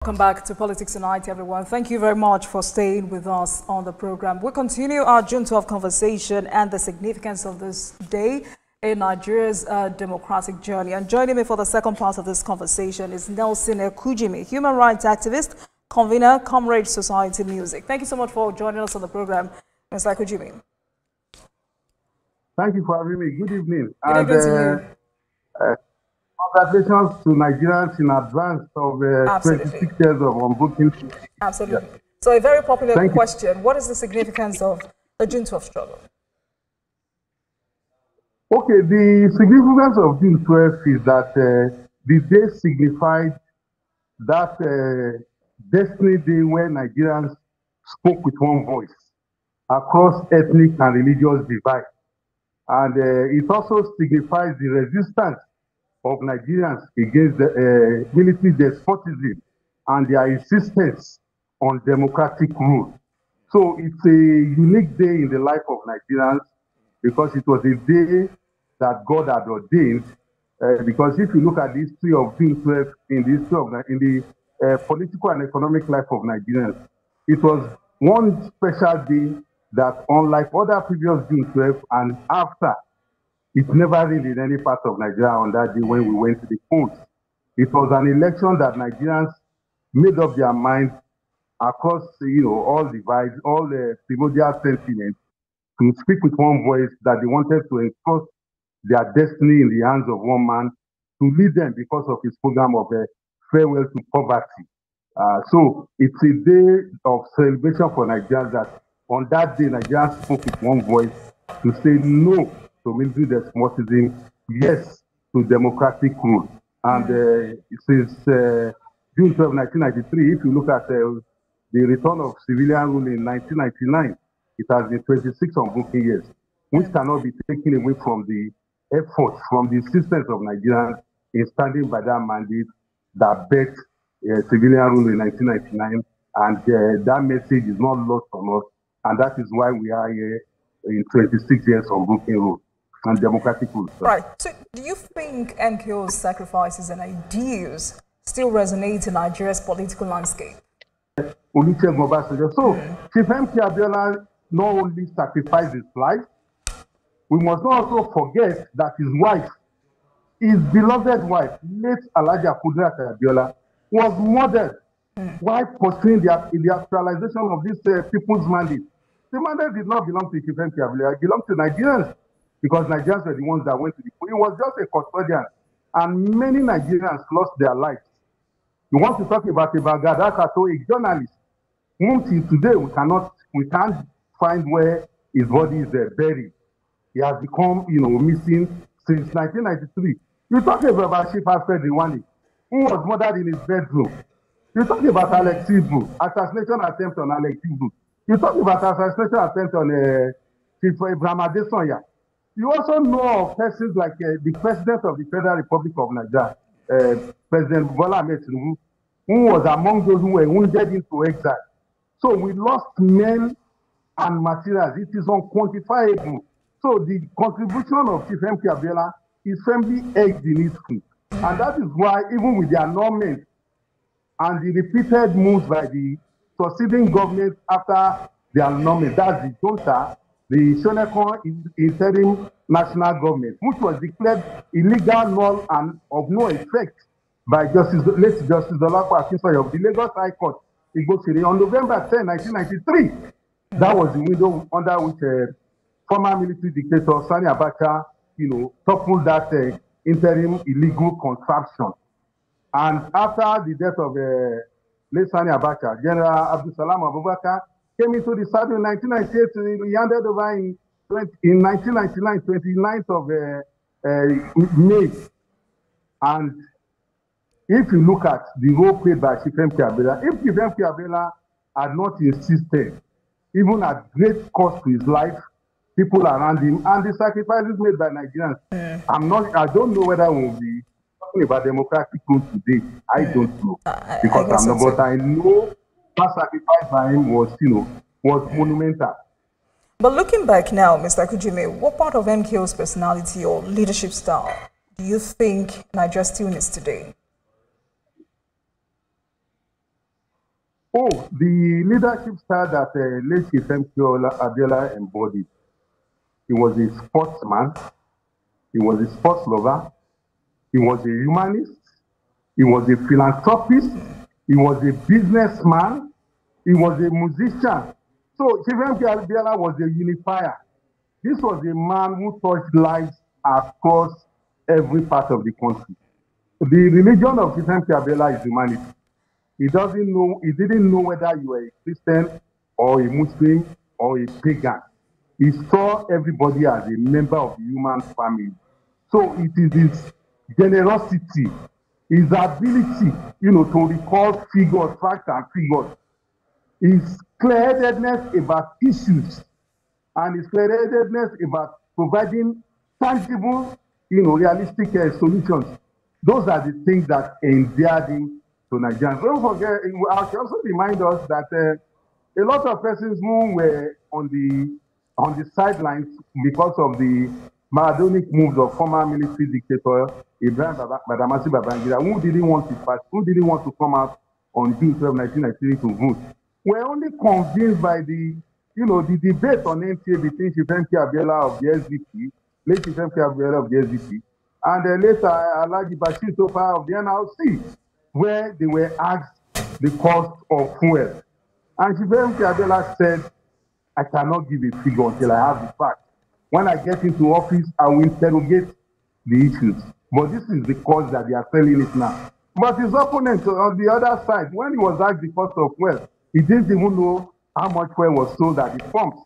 Welcome back to Politics Tonight, everyone. Thank you very much for staying with us on the program. We continue our June 12 conversation and the significance of this day in Nigeria's democratic journey. And joining me for the second part of this conversation is Nelson Ekujimi, human rights activist, convener, Comrade Society Music. Thank you so much for joining us on the program, Mr. Ekujimi. Thank you for having me. Good evening. Good evening to you. Congratulations to Nigerians in advance of 26 years of unbroken. Absolutely. Yeah. So a very popular question, what is the significance of the June 12 struggle? Okay, the significance of June 12 is that the day signified that destiny day where Nigerians spoke with one voice across ethnic and religious divide. And it also signifies the resistance of Nigerians against the military despotism and their insistence on democratic rule. So it's a unique day in the life of Nigerians because it was a day that God had ordained. Because if you look at the history of June 12 in the history of the political and economic life of Nigerians, it was one special day that, unlike other previous June 12 and after, it never rained in any part of Nigeria on that day when we went to the polls. It was an election that Nigerians made up their minds across, all divides, all the primordial sentiments, to speak with one voice that they wanted to entrust their destiny in the hands of one man to lead them because of his program of farewell to poverty. So it's a day of celebration for Nigerians that on that day, Nigerians spoke with one voice to say no to military despotism, yes to democratic rule. And since June 12, 1993, if you look at the return of civilian rule in 1999, it has been 26 unbroken years, which cannot be taken away from the effort, from the insistence of Nigerians in standing by that mandate that bet civilian rule in 1999. And that message is not lost on us. And that is why we are here in 26 years of unbroken rule and democratic rule. Right. So do you think MKO's sacrifices and ideals still resonate in Nigeria's political landscape? So Chief MK Abiola not only sacrificed his life, we must not also forget that his wife, his beloved wife, late Alhaja Kudirat Abiola, was murdered while pursuing the actualization of this people's mandate. The mandate did not belong to Chief MK Abiola, it belonged to Nigerians, because Nigerians were the ones that went to the poll. It was just a custodian, and many Nigerians lost their lives. You want to talk about Bagada Kato, a journalist, whom till today we can't find where his body is buried. He has become, missing since 1993. You talk about Chief Alfred Iwani, who was murdered in his bedroom. You talk about Alex Ibu, assassination attempt on Alex Ibu. You talk about assassination attempt on Chief Ibrahim Adesanya. You also know of persons like the President of the Federal Republic of Nigeria, President Bola Ahmed Tinubu, who was among those who were wounded into exile. So we lost men and materials. It is unquantifiable. So the contribution of Chief MK Abiola is firmly edged in history. And that is why, even with the annulment and the repeated moves by the succeeding government after the annulment, that's the Junta, the Shonekon interim national government, which was declared illegal, null, and of no effect by late Justice Dolapo Akinsoye of the Lagos High Court on November 10, 1993. That was the window under which former military dictator Sani Abacha, toppled that interim illegal contraption. And after the death of late Sani Abacha, General Abdul Salam Abubakar came into the saddle in 1998. He handed over in 1999, 29th of May. And if you look at the role played by Chief MK Abiola, if Chief MK Abiola had not insisted, even at great cost to his life, people around him, and the sacrifices made by Nigerians, I don't know whether we will be talking about democratic rule today. I don't know. Because I'm not, but I know that sacrifice by him was, was monumental. But looking back now, Mr. Ekujimi, what part of MKO's personality or leadership style do you think Nigeria still needs today? Oh, the leadership style that late Chief Abiola embodied. He was a sportsman. He was a sports lover. He was a humanist. He was a philanthropist. He was a businessman. He was a musician. So Chief Abiola was a unifier. This was a man who touched lives across every part of the country. The religion of Chief Abiola is humanity. He didn't know whether you were a Christian or a Muslim or a pagan. He saw everybody as a member of the human family. So it is his generosity, his ability, to recall figures, facts and figures, his clear-headedness about issues, and his clear-headedness about providing tangible, realistic solutions. Those are the things that endeared him to Nigerians. Don't forget, I should also remind us that a lot of persons who were on the sidelines because of the Maradonic moves of former military dictator Ibrahim Badamasi Babangida, who didn't want to come out on June 12, 1993 to vote, were only convinced by the debate on NTA between Chief Abiola of the SDP, late Chief Abiola of the SDP, and later Alhaji Bashir Tofa of the NLC, where they were asked the cost of fuel. And Chief Abiola said, I cannot give a figure until I have the facts. When I get into office, I will interrogate the issues. But this is the cost that they are selling it now. But his opponent on the other side, when he was asked the cost of fuel, he didn't even know how much fuel was sold at the pumps.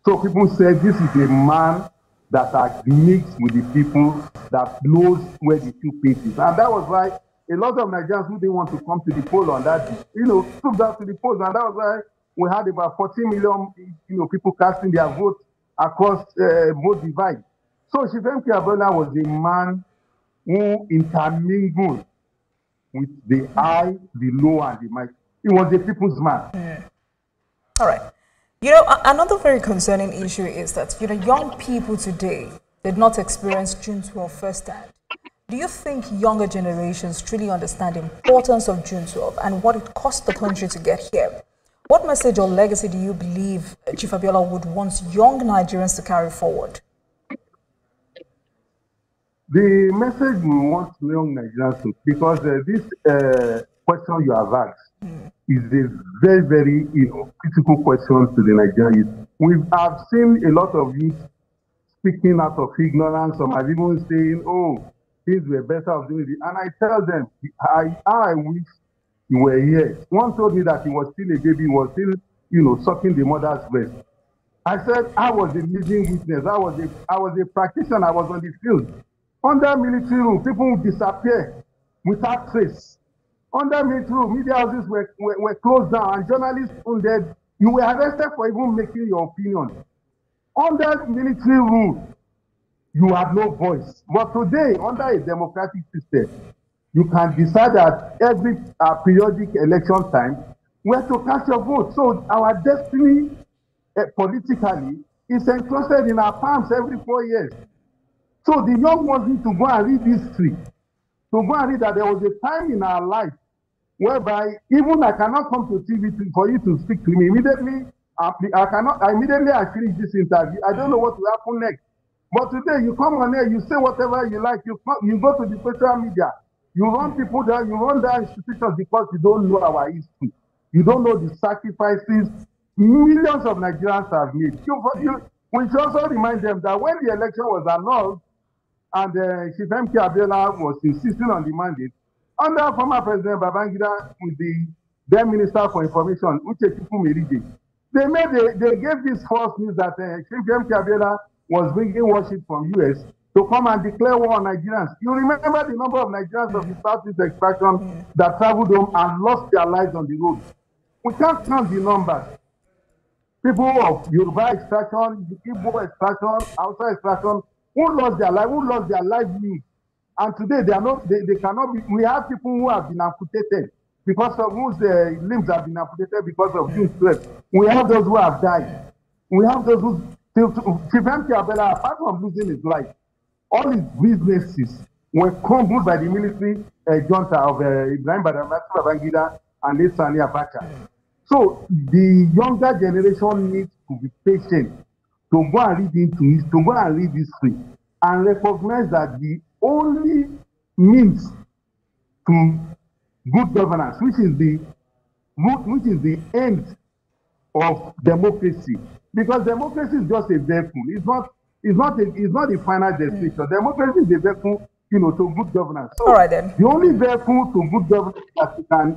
So people said this is a man that has mixed with the people, that knows where the two pinches. And that was why a lot of Nigerians who didn't want to come to the poll on that, took that to the polls. And that was why we had about 14 million, people casting their votes across both divides. So Chief Abiola was a man who intermingled with the high, the low, and the mighty. He was a people's man. All right. Another very concerning issue is that, young people today did not experience June 12 firsthand. Do you think younger generations truly understand the importance of June 12 and what it cost the country to get here? What message or legacy do you believe Chief Abiola would want young Nigerians to carry forward? The message we want young Nigerians to, because this question you have asked is a very, very critical question to the Nigerians. I've seen a lot of youth speaking out of ignorance. Some have even saying, oh, things were better of doing it. And I tell them, I wish you were here. One told me that he was still a baby, he was still, sucking the mother's breast. I said, I was a living witness. I was a practitioner. I was on the field. Under military rule, people would disappear without trace. Under military rule, media houses were closed down, and journalists wounded. You were arrested for even making your opinion. Under military rule, you had no voice. But today, under a democratic system, you can decide at every periodic election time where to cast your vote. So our destiny politically is entrusted in our palms every 4 years. So the young ones need to go and read history, to go and read that there was a time in our life whereby even I cannot come to TV for you to speak to me immediately. I finish this interview. I don't know what will happen next. But today you come on here, you say whatever you like. You go to the social media. You run people down, you run down institutions because you don't know our history. You don't know the sacrifices millions of Nigerians have made. We should also remind them that when the election was annulled and Chief Abiola was insisting on the mandate, under former President Babangida with the then Minister for Information, Uche Chukwumerije, they gave this false news that Chief Abiola was bringing worship from US to come and declare war on Nigerians. You remember the number of Nigerians of the Southeast extraction that traveled home and lost their lives on the road. We can't count the numbers. People of Yoruba extraction, Igbo extraction, Hausa extraction, who lost their livelihood. And today they cannot be. We have people who have been amputated because of whose limbs have been amputated because of June 12. We have those who have died. We have those who Chief Abiola, apart from losing his life, all his businesses were crumbled by the military junta of Ibrahim Badamasi Babangida and Sani Abacha. So the younger generation needs to be patient to go and read into it, to go and read history, and recognize that the only means to good governance, which is the end of democracy, because democracy is just a vehicle. It's not the final destination. Democracy is a vehicle, to good governance. So all right then. the only vehicle to good governance that we can,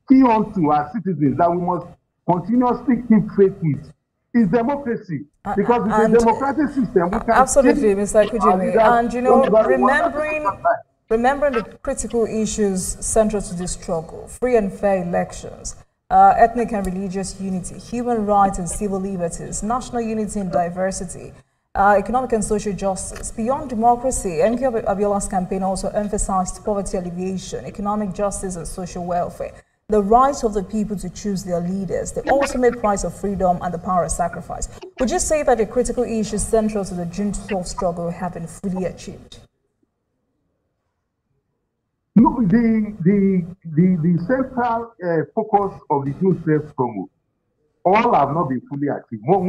key on to as citizens, that we must continuously keep faith with, is democracy. Because it's a democratic system. We can absolutely, Mr. Kujimi. And remembering the critical issues central to this struggle: free and fair elections, ethnic and religious unity, human rights and civil liberties, national unity and diversity, economic and social justice. Beyond democracy, MK Abiola's campaign also emphasized poverty alleviation, economic justice and social welfare, the right of the people to choose their leaders, the ultimate price of freedom and the power of sacrifice. Would you say that the critical issues central to the June 12 struggle have been fully achieved? No, the central focus of the June 12 struggle, all have not been fully achieved. But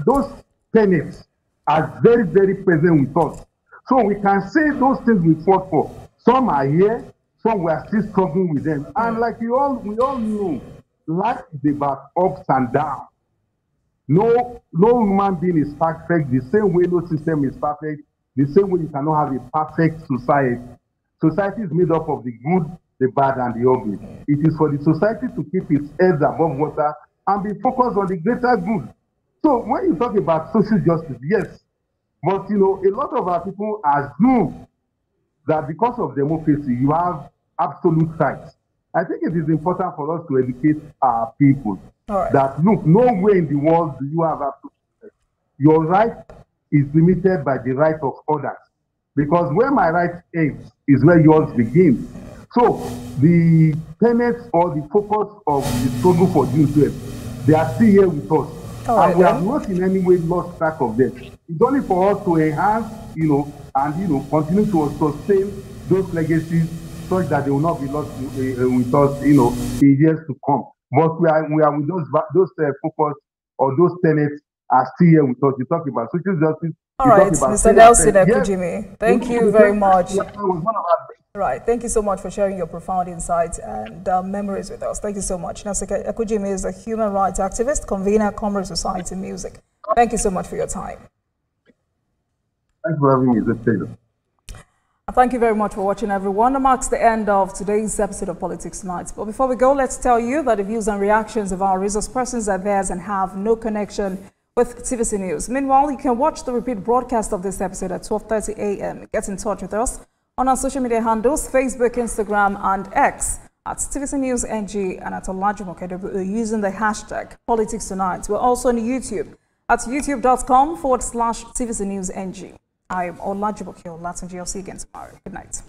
those tenets are very, very present with us. So we can say those things we fought for. Some are here, some we are still struggling with them. And like we all know, life is about ups and downs. No human being is perfect. The same way no system is perfect, the same way you cannot have a perfect society. Society is made up of the good, the bad, and the ugly. It is for the society to keep its heads above water and be focused on the greater good. So when you talk about social justice, yes, but a lot of our people assume that because of democracy, you have absolute rights. I think it is important for us to educate our people that, look, nowhere in the world do you have absolute rights. Your right is limited by the right of others. Because where my right ends is where yours begins. So the tenets or the focus of the struggle for June 12, they are still here with us. And we have not in any way lost track of them. It's only for us to enhance, and continue to sustain those legacies such that they will not be lost with us, in years to come. But we are with those focus or those tenets are still here with us. You talk about social justice. All right, Mr. Nelson Ekujimi, thank you very much. Right, thank you so much for sharing your profound insights and memories with us. Thank you so much. Nelson Ekujimi is a human rights activist, convener, Comrade Society Music. Thank you so much for your time. Thanks for having me. It's a pleasure. Thank you very much for watching, everyone. That marks the end of today's episode of Politics Tonight. But before we go, let's tell you that the views and reactions of our resource persons are theirs and have no connection with TVC News. Meanwhile, you can watch the repeat broadcast of this episode at 12:30 a.m. Get in touch with us on our social media handles, Facebook, Instagram, and X at TVC News NG and at Olajumoke using the hashtag Politics Tonight. We're also on YouTube at youtube.com/TVC News NG. I am Olajumoke Olatunji. I'll see you again tomorrow. Good night.